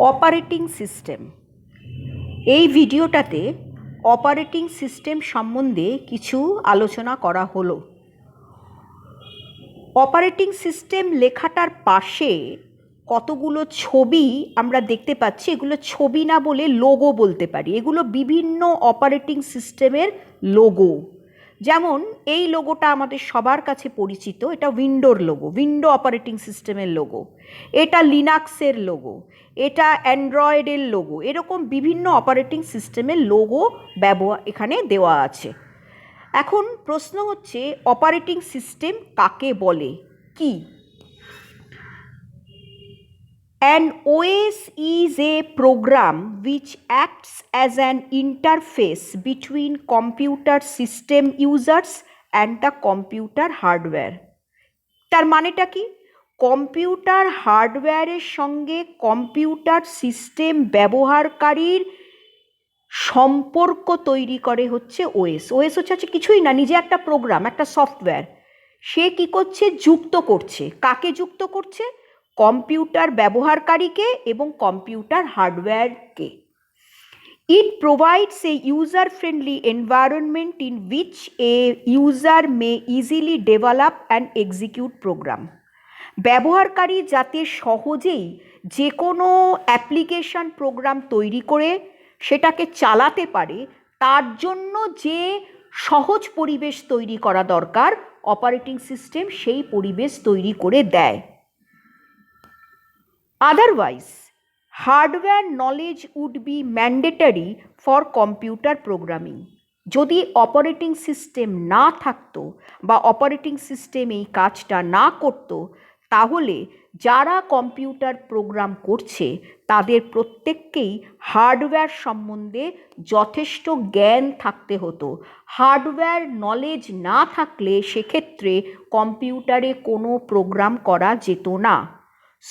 Operating system. এই ভিডিওটাতে operating system সম্বন্ধে কিছু আলোচনা করা হলো। অপারেটিং সিস্টেম লেখাটার পাশে কতগুলো ছবি আমরা দেখতে পাচ্ছি। এগুলো ছবি না বলে লোগো বলতে পারি। এগুলো বিভিন্ন অপারেটিং সিস্টেমের লোগো। যেমন এই লোগোটা আমাদের সবার কাছে পরিচিত, এটা উইন্ডোর লোগো, উইন্ডো অপারেটিং সিস্টেমের লোগো। এটা লিনাক্সের লোগো, এটা অ্যান্ড্রয়েডের লোগো। এরকম বিভিন্ন অপারেটিং সিস্টেমের লোগো এখানে দেওয়া আছে। এখন প্রশ্ন হচ্ছে, অপারেটিং সিস্টেম কাকে বলে, কি? An OS is a program which acts as an interface between computer system users and the computer hardware. তার মানেটা কি? কম্পিউটার হার্ডওয়্যারের সঙ্গে কম্পিউটার সিস্টেম ব্যবহারকারীর সম্পর্ক তৈরি করে হচ্ছে ওএস। ওএস হচ্ছে কিছুই না, নিজে একটা প্রোগ্রাম, একটা সফটওয়্যার। সে কি করছে? যুক্ত করছে। কাকে যুক্ত করছে? কম্পিউটার ব্যবহারকারীকে এবং computer হার্ডওয়্যারকে। It provides a user-friendly environment in which a user may easily develop and execute program. ব্যবহারকারী যাতে সহজেই যে কোনো অ্যাপ্লিকেশন প্রোগ্রাম তৈরি করে সেটাকে চালাতে পারে, তার জন্য যে সহজ পরিবেশ তৈরি করা দরকার, অপারেটিং সিস্টেম সেই পরিবেশ তৈরি করে দেয়। Otherwise, hardware knowledge would be mandatory for computer programming. যদি অপারেটিং সিস্টেম না থাকতো বা অপারেটিং সিস্টেম এই কাজটা না করতো, তাহলে যারা কম্পিউটার প্রোগ্রাম করছে তাদের প্রত্যেককেই হার্ডওয়্যার সম্বন্ধে যথেষ্ট জ্ঞান থাকতে হতো। হার্ডওয়্যার নলেজ না থাকলে সেক্ষেত্রে কম্পিউটারে কোনো প্রোগ্রাম করা যেত না।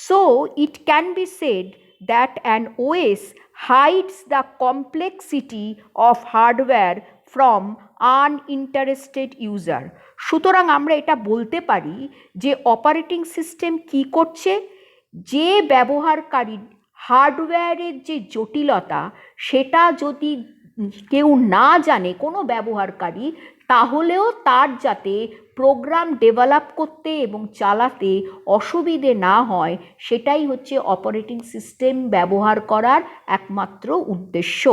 So it can be said that an OS hides the complexity of hardware from uninterested user. সুতরাং আমরা এটা বলতে পারি যে অপারেটিং সিস্টেম কি করছে? যে ব্যবহারকারী হার্ডওয়্যারের যে জটিলতা, সেটা যদি কেউ না জানে, কোনো ব্যবহারকারী, তাহলেও তার যাতে প্রোগ্রাম ডেভেলপ করতে এবং চালাতে অসুবিধে না হয়, সেটাই হচ্ছে অপারেটিং সিস্টেম ব্যবহার করার একমাত্র উদ্দেশ্য।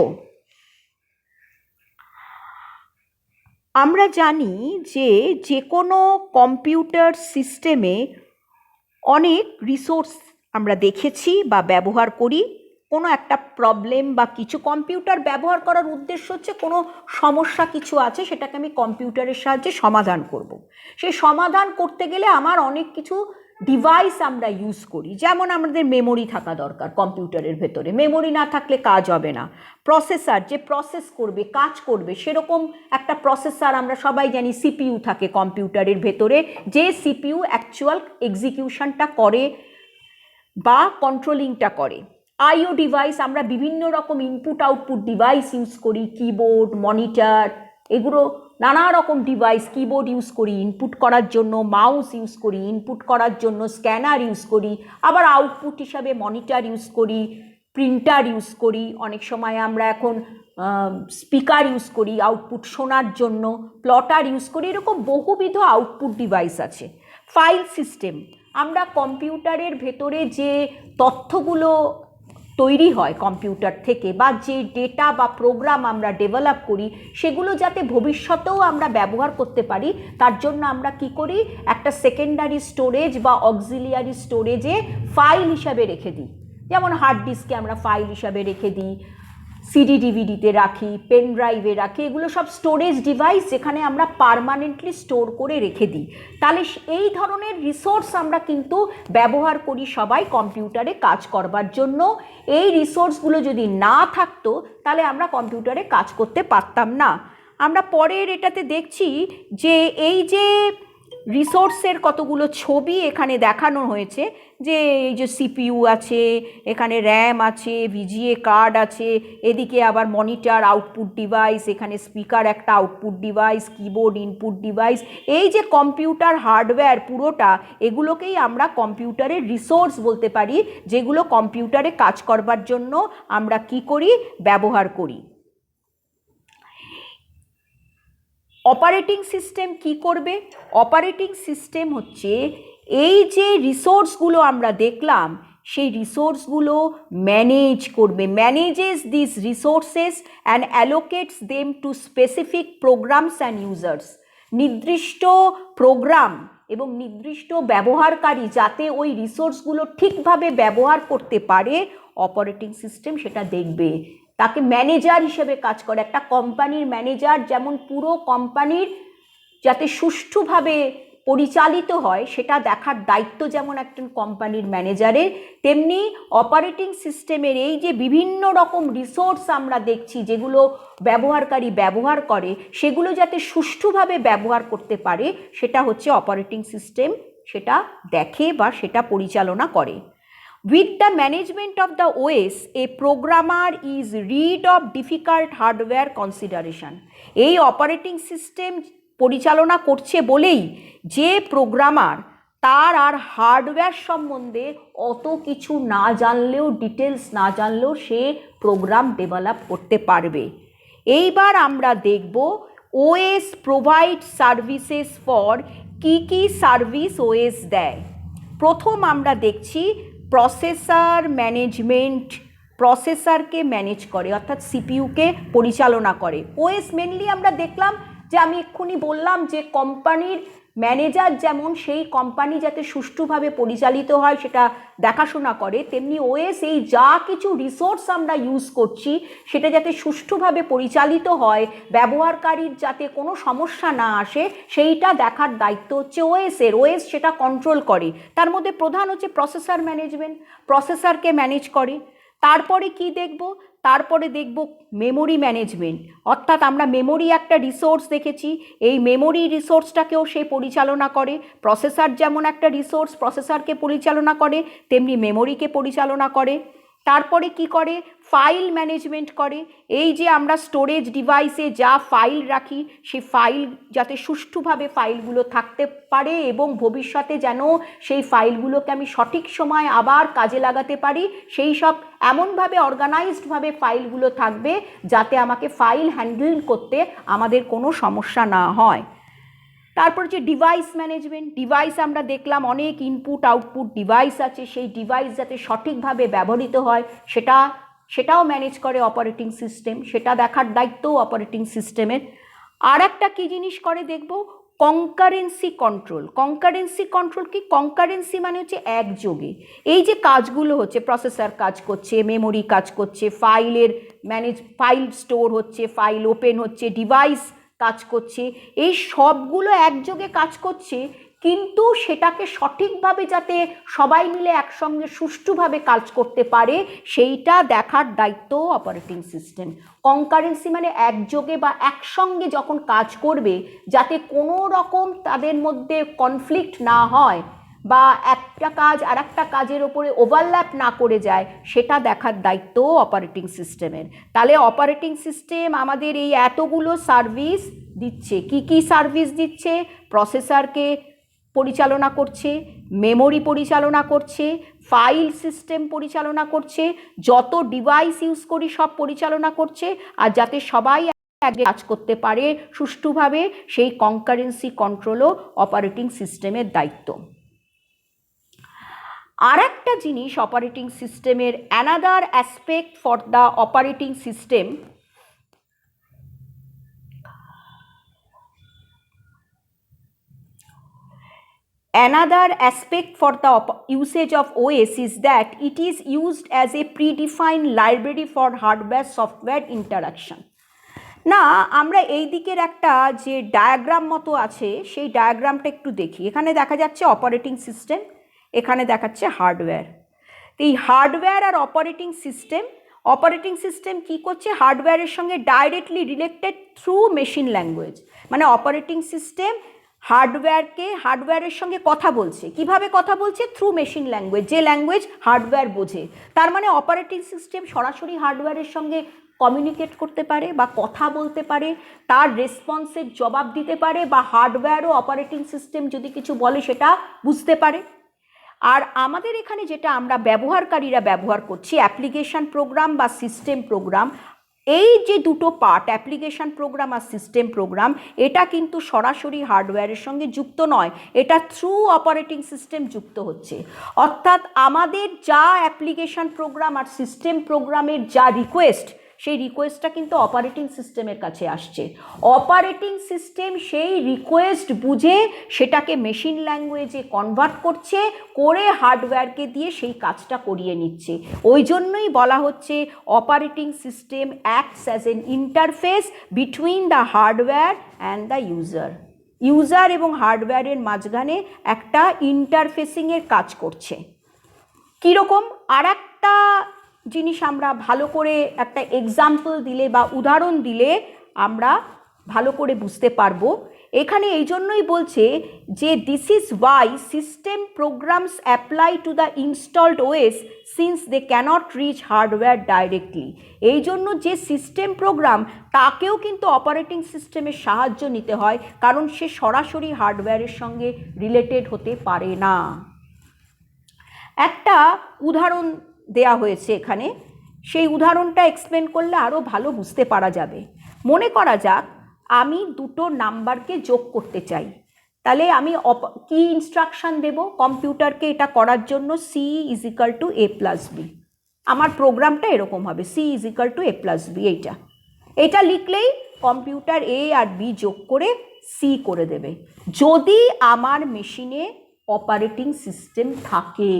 আমরা জানি যে কোনো কম্পিউটার সিস্টেমে অনেক রিসোর্স আমরা দেখেছি বা ব্যবহার করি। কোনো একটা প্রবলেম বা কিছু কম্পিউটার ব্যবহার করার উদ্দেশ্য হচ্ছে কোনো সমস্যা কিছু আছে, সেটাকে আমি কম্পিউটারের সাহায্যে সমাধান করব। সেই সমাধান করতে গেলে আমার অনেক কিছু ডিভাইস আমরা ইউজ করি। যেমন আমাদের মেমোরি থাকা দরকার কম্পিউটারের ভেতরে, মেমোরি না থাকলে কাজ হবে না। প্রসেসর যে প্রসেস করবে, কাজ করবে, সেরকম একটা প্রসেসর আমরা সবাই জানি, সিপিইউ থাকে কম্পিউটারের ভেতরে, যে সিপিইউ অ্যাকচুয়াল এক্সিকিউশনটা করে বা কন্ট্রোলিংটা করে। আইও ডিভাইস, আমরা বিভিন্ন রকম ইনপুট আউটপুট ডিভাইস ইউজ করি, কিবোর্ড, মনিটর, এগুলো নানা রকম ডিভাইস। কিবোর্ড ইউজ করি ইনপুট করার জন্য, মাউস ইউজ করি ইনপুট করার জন্য, স্ক্যানার ইউজ করি, আবার আউটপুট হিসাবে মনিটর ইউজ করি, প্রিন্টার ইউজ করি, অনেক সময় আমরা এখন স্পিকার ইউজ করি আউটপুট শোনার জন্য, প্লটার ইউজ করি। এরকম বহুবিধ আউটপুট ডিভাইস আছে। ফাইল সিস্টেম, আমরা কম্পিউটারের ভেতরে যে তথ্যগুলো তৈরি হয় কম্পিউটার থেকে, বা যে ডেটা বা প্রোগ্রাম আমরা ডেভেলপ করি, সেগুলো যাতে ভবিষ্যতেও আমরা ব্যবহার করতে পারি, তার জন্য আমরা কি করি? একটা সেকেন্ডারি স্টোরেজ বা অক্সিলিয়ারি স্টোরেজে ফাইল হিসাবে রেখে দিই। যেমন হার্ড ডিস্কে আমরা ফাইল হিসাবে রেখে দিই, সিডি ডিভিডিতে রাখি, পেন ড্রাইভে রাখি। এগুলো সব স্টোরেজ ডিভাইস যেখানে আমরা পার্মানেন্টলি স্টোর করে রেখে দিই। তাহলে এই ধরনের রিসোর্স আমরা কিন্তু ব্যবহার করি সবাই কম্পিউটারে কাজ করবার জন্য। এই রিসোর্সগুলো যদি না থাকতো তাহলে আমরা কম্পিউটারে কাজ করতে পারতাম না। আমরা পরের এটাতে দেখছি যে এই যে রিসোর্সের কতগুলো ছবি এখানে দেখানো হয়েছে, যে এই যে সিপিইউ আছে, এখানে র্যাম আছে, ভিজিএ কার্ড আছে, এদিকে আবার মনিটর আউটপুট ডিভাইস, এখানে স্পিকার একটা output device, keyboard input device, এই যে কম্পিউটার হার্ডওয়্যার পুরোটা, এগুলোকেই আমরা কম্পিউটারের রিসোর্স বলতে পারি, যেগুলো কম্পিউটারে কাজ করবার জন্য আমরা কি করি, ব্যবহার করি। অপারেটিং সিস্টেম কি করবে? অপারেটিং সিস্টেম হচ্ছে এই যে রিসোর্সগুলো আমরা দেখলাম, সেই রিসোর্সগুলো ম্যানেজ করবে, manages this resources and allocates them to specific programs and users. নির্দিষ্ট প্রোগ্রাম এবং নির্দিষ্ট ব্যবহারকারী যাতে ওই রিসোর্সগুলো ঠিকভাবে ব্যবহার করতে পারে, অপারেটিং সিস্টেম সেটা দেখবে। তাকে ম্যানেজার হিসেবে কাজ করে। একটা কোম্পানির ম্যানেজার যেমন পুরো কোম্পানির যাতে সুষ্ঠুভাবে পরিচালিত হয় সেটা দেখার দায়িত্ব যেমন একজন কোম্পানির ম্যানেজারের, তেমনি অপারেটিং সিস্টেমের এই যে বিভিন্ন রকম রিসোর্স আমরা দেখছি যেগুলো ব্যবহারকারী ব্যবহার করে, সেগুলো যাতে সুষ্ঠুভাবে ব্যবহার করতে পারে, সেটা হচ্ছে অপারেটিং সিস্টেম সেটা দেখে বা সেটা পরিচালনা করে। With the management of the OS, a programmer is rid of difficult hardware consideration. এই অপারেটিং সিস্টেম পরিচালনা করছে বলেই যে প্রোগ্রামার তার আর হার্ডওয়্যার সম্বন্ধে অত কিছু না জানলেও, ডিটেলস না জানলেও সে প্রোগ্রাম ডেভেলপ করতে পারবে। এইবার আমরা দেখব ওএস প্রোভাইড সার্ভিসেস ফর কি সার্ভিস ওএস দেয়। প্রথম আমরা দেখছি প্রসেসর ম্যানেজমেন্ট, প্রসেসরকে ম্যানেজ করে, অর্থাৎ সিপিইউকে পরিচালনা করে। ওএস মেনলি আমরা দেখলাম যে আমি এক্ষুনি বললাম যে কোম্পানির ম্যানেজার যেমন সেই কোম্পানি যাতে সুষ্ঠুভাবে পরিচালিত হয় সেটা দেখাশোনা করে, তেমনি ওএস এই যা কিছু রিসোর্স আমরা ইউজ করছি সেটা যাতে সুষ্ঠুভাবে পরিচালিত হয়, ব্যবহারকারীর যাতে কোনো সমস্যা না আসে, সেইটা দেখার দায়িত্ব হচ্ছে ওএসের। ওএস সেটা কন্ট্রোল করে। তার মধ্যে প্রধান হচ্ছে প্রসেসর ম্যানেজমেন্ট, প্রসেসরকে ম্যানেজ করে। তারপরে কি দেখব? তারপরে দেখব মেমোরি ম্যানেজমেন্ট, অর্থাৎ আমরা মেমোরি একটা রিসোর্স দেখেছি, এই মেমোরি রিসোর্সটাকেও সে পরিচালনা করে। প্রসেসর যেমন একটা রিসোর্স, প্রসেসরকে পরিচালনা করে, তেমনি মেমোরিকে পরিচালনা করে। তারপরে কি করে? ফাইল ম্যানেজমেন্ট করে। এই যে আমরা স্টোরেজ ডিভাইসে যা ফাইল রাখি, সেই ফাইল যাতে সুষ্ঠুভাবে ফাইলগুলো থাকতে পারে এবং ভবিষ্যতে যেন সেই ফাইলগুলোকে আমি সঠিক সময় আবার কাজে লাগাতে পারি, সেই সব এমনভাবে অর্গানাইজডভাবে ফাইলগুলো থাকবে যাতে আমাকে ফাইল হ্যান্ডেল করতে আমাদের কোনো সমস্যা না হয়। তারপর যে ডিভাইস ম্যানেজমেন্ট, ডিভাইস আমরা দেখলাম অনেক ইনপুট আউটপুট ডিভাইস আছে, সেই ডিভাইস যাতে সঠিকভাবে ব্যবহৃত হয় সেটাও ম্যানেজ করে অপারেটিং সিস্টেম, সেটা দেখার দায়িত্ব অপারেটিং সিস্টেমের। আর একটা কী জিনিস করে দেখব, কনকারেন্সি কন্ট্রোল। কনকারেন্সি কন্ট্রোল কি? কনকারেন্সি মানে হচ্ছে একযোগে এই যে কাজগুলো হচ্ছে, প্রসেসর কাজ করছে, মেমোরি কাজ করছে, ফাইল স্টোর হচ্ছে, ফাইল ওপেন হচ্ছে, ডিভাইস কাজ করছে, এই সবগুলো একযোগে কাজ করছে, কিন্তু সেটাকে সঠিকভাবে যাতে সবাই মিলে একসঙ্গে সুষ্ঠুভাবে কাজ করতে পারে সেইটা দেখার দায়িত্ব অপারেটিং সিস্টেম। কনকারেন্সি মানে একযোগে বা একসঙ্গে যখন কাজ করবে যাতে কোনো রকম তাদের মধ্যে কনফ্লিক্ট না হয় বা একটা কাজ আর একটা কাজের ওপরে ওভারল্যাপ না করে যায়, সেটা দেখার দায়িত্ব অপারেটিং সিস্টেমের। তাহলে অপারেটিং সিস্টেম আমাদের এই এতগুলো সার্ভিস দিচ্ছে। কি সার্ভিস দিচ্ছে? প্রসেসরকে পরিচালনা করছে, মেমোরি পরিচালনা করছে, ফাইল সিস্টেম পরিচালনা করছে, যত ডিভাইস ইউজ করি সব পরিচালনা করছে, আর যাতে সবাই কাজ করতে পারে সুষ্ঠুভাবে সেই কনকারেন্সি কন্ট্রোলও অপারেটিং সিস্টেমের দায়িত্ব। আর একটা জিনিস অপারেটিং সিস্টেমের, another aspect for the operating system, another aspect for the usage of OS is that it is used as a predefined library for hardware software interaction. না, আমরা এই দিকের একটা যে ডায়াগ্রাম মতো আছে সেই ডায়াগ্রামটা একটু দেখি। এখানে দেখা যাচ্ছে অপারেটিং সিস্টেম, এখানে দেখাচ্ছে হার্ডওয়্যার। তো এই হার্ডওয়্যার আর অপারেটিং সিস্টেম কী করছে? হার্ডওয়্যারের সঙ্গে directly related through machine language. মানে অপারেটিং সিস্টেম হার্ডওয়্যারের সঙ্গে কথা বলছে। কিভাবে কথা বলছে? থ্রু মেশিন ল্যাঙ্গুয়েজ, যে ল্যাঙ্গুয়েজ হার্ডওয়্যার বোঝে। তার মানে অপারেটিং সিস্টেম সরাসরি হার্ডওয়্যারের সঙ্গে কমিউনিকেট করতে পারে বা কথা বলতে পারে, তার রেসপন্সের জবাব দিতে পারে, বা হার্ডওয়্যারও অপারেটিং সিস্টেম যদি কিছু বলে সেটা বুঝতে পারে। আর আমাদের এখানে যেটা আমরা ব্যবহারকারীরা ব্যবহার করছি, অ্যাপ্লিকেশন প্রোগ্রাম বা সিস্টেম প্রোগ্রাম, এই যে দুটো পার্ট, অ্যাপ্লিকেশন প্রোগ্রাম আর সিস্টেম প্রোগ্রাম, এটা কিন্তু সরাসরি হার্ডওয়্যারের সঙ্গে যুক্ত নয়, এটা থ্রু অপারেটিং সিস্টেম যুক্ত হচ্ছে। অর্থাৎ আমাদের যা অ্যাপ্লিকেশন প্রোগ্রাম আর সিস্টেম প্রোগ্রামের যা রিকোয়েস্ট, সেই রিকোয়েস্টটা কিন্তু অপারেটিং সিস্টেমের কাছে আসছে। অপারেটিং সিস্টেম সেই রিকোয়েস্ট বুঝে সেটাকে মেশিন ল্যাঙ্গুয়েজে কনভার্ট করছে, করে হার্ডওয়্যারকে দিয়ে সেই কাজটা করিয়ে নিচ্ছে। ওই জন্যই বলা হচ্ছে operating system acts as an interface between the hardware and the user এবং হার্ডওয়্যারের মাঝখানে একটা ইন্টারফেসিংয়ের কাজ করছে। কীরকম? আর একটা জিনিস আমরা ভালো করে একটা এক্সাম্পল দিলে বা উদাহরণ দিলে আমরা ভালো করে বুঝতে পারবো। এখানে এই জন্যই বলছে যে this is why system programs apply to the installed OS since they can't reach hardware directly. এই জন্য যে সিস্টেম প্রোগ্রাম, তাকেও কিন্তু অপারেটিং সিস্টেমের সাহায্য নিতে হয়, কারণ সে সরাসরি হার্ডওয়্যারের সঙ্গে রিলেটেড হতে পারে না। একটা উদাহরণ দেয়া হয়েছে এখানে, সেই উদাহরণটা এক্সপ্লেন করলে আরও ভালো বুঝতে পারা যাবে। মনে করা যাক আমি দুটো নাম্বারকে যোগ করতে চাই, তাহলে আমি কি ইনস্ট্রাকশান দেব কম্পিউটারকে এটা করার জন্য? C is equal to A plus B. আমার প্রোগ্রামটা এরকম হবে, C is equal to A plus B. এইটা লিখলেই কম্পিউটার এ আর বি যোগ করে সি করে দেবে, যদি আমার মেশিনে অপারেটিং সিস্টেম থাকে।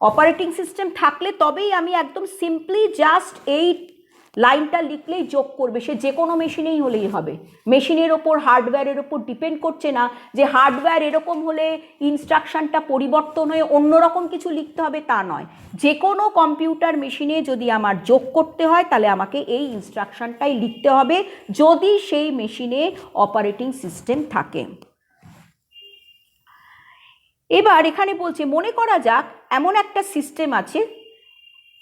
অপারেটিং সিস্টেম থাকলে তবেই আমি একদম সিম্পলি জাস্ট এই লাইনটা লিখলেই যোগ করবে, সে যে কোনো মেশিনেই হলেই হবে। মেশিনের ওপর, হার্ডওয়্যারের ওপর ডিপেন্ড করছে না যে হার্ডওয়্যার এরকম হলে ইনস্ট্রাকশানটা পরিবর্তন হয়ে অন্যরকম কিছু লিখতে হবে, তা নয়। যে কোনো কম্পিউটার মেশিনে যদি আমার যোগ করতে হয় তাহলে আমাকে এই ইনস্ট্রাকশানটাই লিখতে হবে, যদি সেই মেশিনে অপারেটিং সিস্টেম থাকে। এবার এখানে বলছে মনে করা যাক এমন একটা সিস্টেম আছে,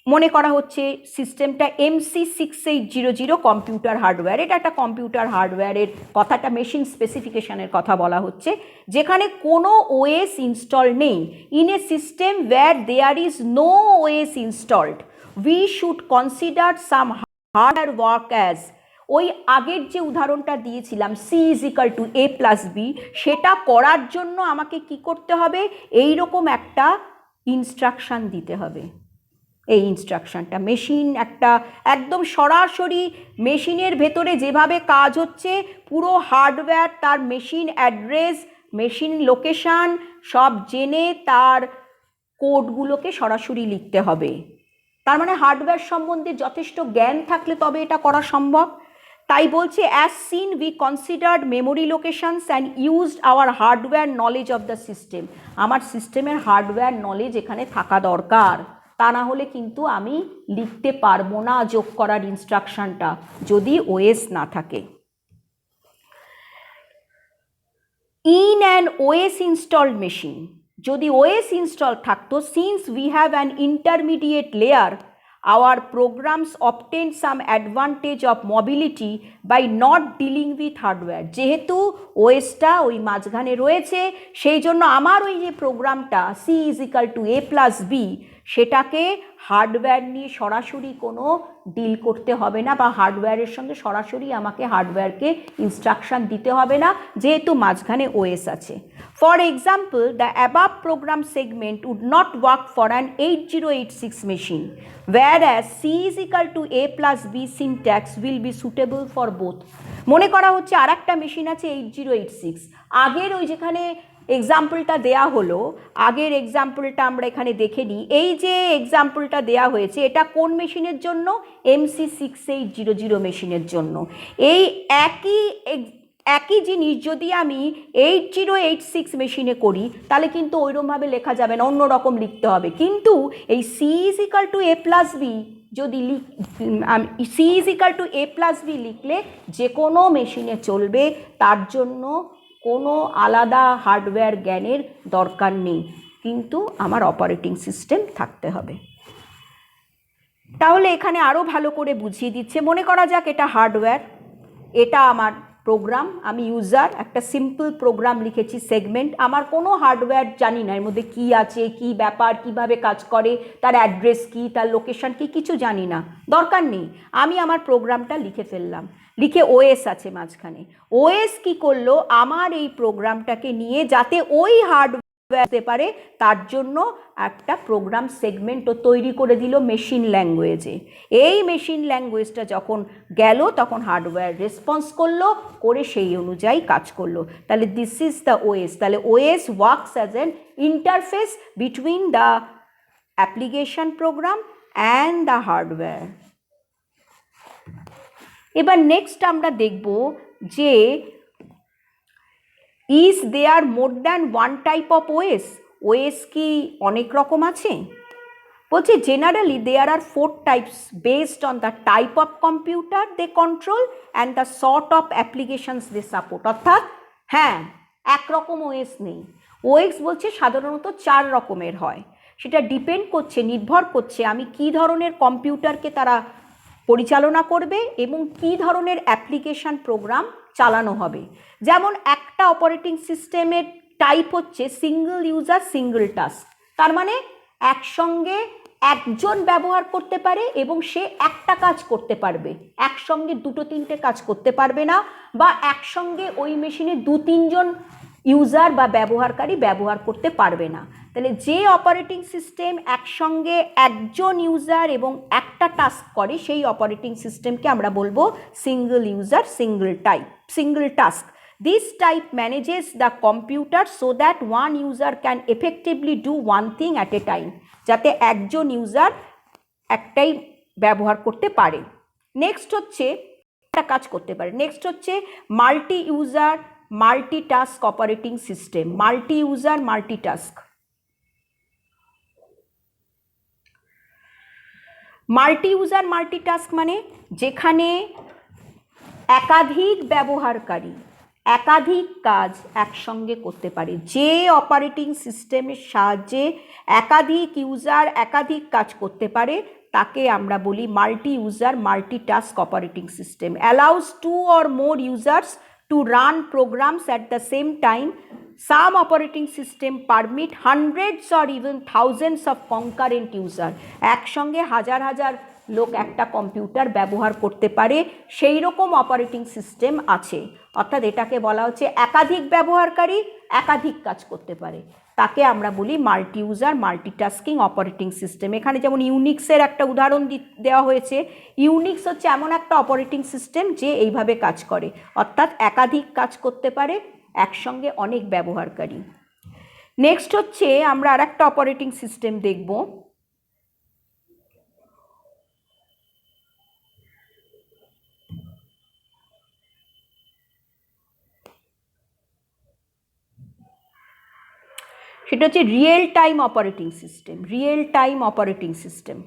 মনে করা হচ্ছে সিস্টেমটা MC6800 কম্পিউটার হার্ডওয়্যার। এটা একটা কম্পিউটার হার্ডওয়্যারের কথাটা, মেশিন স্পেসিফিকেশনের কথা বলা হচ্ছে, যেখানে কোনো ওএস ইনস্টল নেই। In a system where there is no OS installed we should consider some hardware work as. ওই আগের যে উদাহরণটা দিয়েছিলাম C is equal to A plus B, সেটা করার জন্য আমাকে কি করতে হবে? এই রকম একটা ইনস্ট্রাকশান দিতে হবে। এই ইনস্ট্রাকশানটা মেশিন একটা একদম সরাসরি মেশিনের ভেতরে যেভাবে কাজ হচ্ছে, পুরো হার্ডওয়্যার তার মেশিন অ্যাড্রেস, মেশিন লোকেশান সব জেনে তার কোডগুলোকে সরাসরি লিখতে হবে। তার মানে হার্ডওয়্যার সম্বন্ধে যথেষ্ট জ্ঞান থাকলে তবে এটা করা সম্ভব। তাই বলছে as seen we considered memory locations and used our hardware knowledge of the system. আমার সিস্টেমের হার্ডওয়্যার নলেজ এখানে থাকা দরকার, তা না হলে কিন্তু আমি লিখতে পারবো না যোগ করার ইনস্ট্রাকশনটা, যদি ওএস না থাকে। In an OS installed machine, যদি ওএস ইনস্টল থাকতো, since we have an intermediate layer our programs obtain some advantage of mobility by not dealing with hardware। যেহেতু ওএসটা ওই মাঝখানে রয়েছে, সেই জন্য আমার ওই যে প্রোগ্রামটা C is equal to A plus B, সেটাকে হার্ডওয়্যার নিয়ে সরাসরি কোনো ডিল করতে হবে না, বা হার্ডওয়্যারের সঙ্গে সরাসরি আমাকে হার্ডওয়্যারকে ইনস্ট্রাকশান দিতে হবে না, যেহেতু মাঝখানে ওএস আছে। For example, the above program segment would not work for an 8086 machine, whereas C is equal to A plus B syntax will be suitable for both। মনে করা হচ্ছে আর একটা মেশিন আছে 8086, আগের ওই যেখানে এক্সাম্পলটা দেয়া হলো, আগের এক্সাম্পলটা আমরা এখানে দেখে নিই। এই যে এক্সাম্পলটা দেয়া হয়েছে, এটা কোন মেশিনের জন্য? MC6800 মেশিনের জন্য। এই একই জিনিস যদি আমি 8086 মেশিনে করি, তাহলে কিন্তু ওইরকমভাবে লেখা যাবে না, অন্যরকম লিখতে হবে। কিন্তু এই C is equal to A plus B যদি C is equal to A plus B লিখলে যে কোনো মেশিনে চলবে, তার জন্য কোনো আলাদা হার্ডওয়্যার জ্ঞানের দরকার নেই, কিন্তু আমার অপারেটিং সিস্টেম থাকতে হবে। তাহলে এখানে আরও ভালো করে বুঝিয়ে দিচ্ছে। মনে করা যাক এটা হার্ডওয়্যার, এটা আমার প্রোগ্রাম, আমি ইউজার, একটা সিম্পল প্রোগ্রাম লিখেছি সেগমেন্ট, আমার কোনো হার্ডওয়্যার জানি না, এর মধ্যে কী আছে, কী ব্যাপার, কিভাবে কাজ করে, তার অ্যাড্রেস কী, তার লোকেশন কী, কিছু জানি না, দরকার নেই। আমি আমার প্রোগ্রামটা লিখে ফেললাম, লিখে ওএস আছে মাঝখানে। ওএস কী করলো, আমার এই প্রোগ্রামটাকে নিয়ে যাতে ওই হার্ডওয়্যার আসতে পারে তার জন্য একটা প্রোগ্রাম সেগমেন্টও তৈরি করে দিল মেশিন ল্যাঙ্গুয়েজে। এই মেশিন ল্যাঙ্গুয়েজটা যখন গেল তখন হার্ডওয়্যার রেসপন্স করলো, করে সেই অনুযায়ী কাজ করলো। তাহলে দিস ইজ দ্য ওএস। তাহলে OS works as an interface between the application program and the hardware. এবার নেক্সট আমরা দেখব যে is there more than one type of OS? OS কি অনেক রকম আছে? বলছে generally there are 4 types based on the type of computer they control and the sort of applications they support. অর্থাৎ হ্যাঁ, একরকম ওএস নেই। ওএস বলছে সাধারণত 4 রকমের হয়। সেটা ডিপেন্ড করছে, নির্ভর করছে আমি কি ধরনের কম্পিউটারকে তারা পরিচালনা করবে এবং কি ধরনের অ্যাপ্লিকেশন প্রোগ্রাম চালানো হবে। যেমন একটা অপারেটিং সিস্টেমের টাইপ হচ্ছে সিঙ্গল ইউজার সিঙ্গল টাস্ক, তার মানে একসঙ্গে একজন ব্যবহার করতে পারে এবং সে একটা কাজ করতে পারবে, একসঙ্গে 2-3টে কাজ করতে পারবে না, বা একসঙ্গে ওই মেশিনে 2-3 জন ইউজার বা ব্যবহারকারী ব্যবহার করতে পারবে না। তাহলে যে অপারেটিং সিস্টেম একসঙ্গে একজন ইউজার এবং একটা টাস্ক করে সেই অপারেটিং সিস্টেমকে আমরা বলবো single user single task. This type manages the computer so that one user can effectively do one thing at a time, যাতে একজন ইউজার একটাই ব্যবহার করতে পারে। নেক্সট হচ্ছে একটা কাজ করতে পারে। নেক্সট হচ্ছে multi user multitask operating system. Multi user multitask, multi user multitask মানে যেখানে একাধিক ব্যবহারকারী একাধিক কাজ একসঙ্গে করতে পারে। যে অপারেটিং সিস্টেমের সাহায্যে একাধিক ইউজার একাধিক কাজ করতে পারে তাকে আমরা বলি multi user multitask operating system. Allows 2 or more users to run programs at the same time. Some operating system permit hundreds or even thousands of concurrent user. একসঙ্গে হাজার হাজার লোক একটা কম্পিউটার ব্যবহার করতে পারে, সেই রকম অপারেটিং সিস্টেম আছে। অর্থাৎ এটাকে বলা হচ্ছে একাধিক ব্যবহারকারী একাধিক কাজ করতে পারে, তাকে আমরা বলি multi user multitasking operating system. এখানে যেমন ইউনিক্সের একটা উদাহরণ দেওয়া হয়েছে। ইউনিক্স হচ্ছে এমন একটা অপারেটিং সিস্টেম যে এইভাবে কাজ করে, অর্থাৎ একাধিক কাজ করতে পারে একসঙ্গে অনেক ব্যবহারকারী। নেক্সট হচ্ছে আমরা আর একটা অপারেটিং সিস্টেম দেখব, সেটা হচ্ছে real time operating system. Real time operating system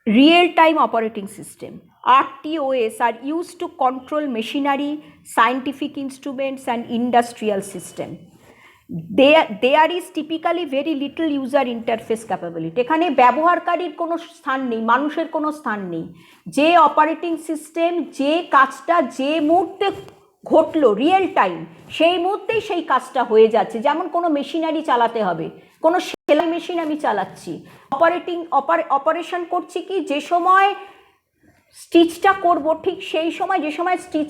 Real-time operating system RTOS are used to control machinery, scientific instruments and industrial system. There is typically very little user interface capability. এখানে ব্যবহারকারীর কোনো স্থান নেই, মানুষের কোনো স্থান নেই। যে অপারেটিং সিস্টেম যে কাজটা যে মুহূর্তে ঘটলো রিয়েল টাইম, সেই মুহূর্তেই সেই কাজটা হয়ে যাচ্ছে। যেমন কোনো মেশিনারি চালাতে হবে, কোনো সেলাই মেশিন আমি চালাচ্ছি, অপারেশন করছি কি যে সময় স্টিচটা করব ঠিক সেই সময় যে সময় স্টিচ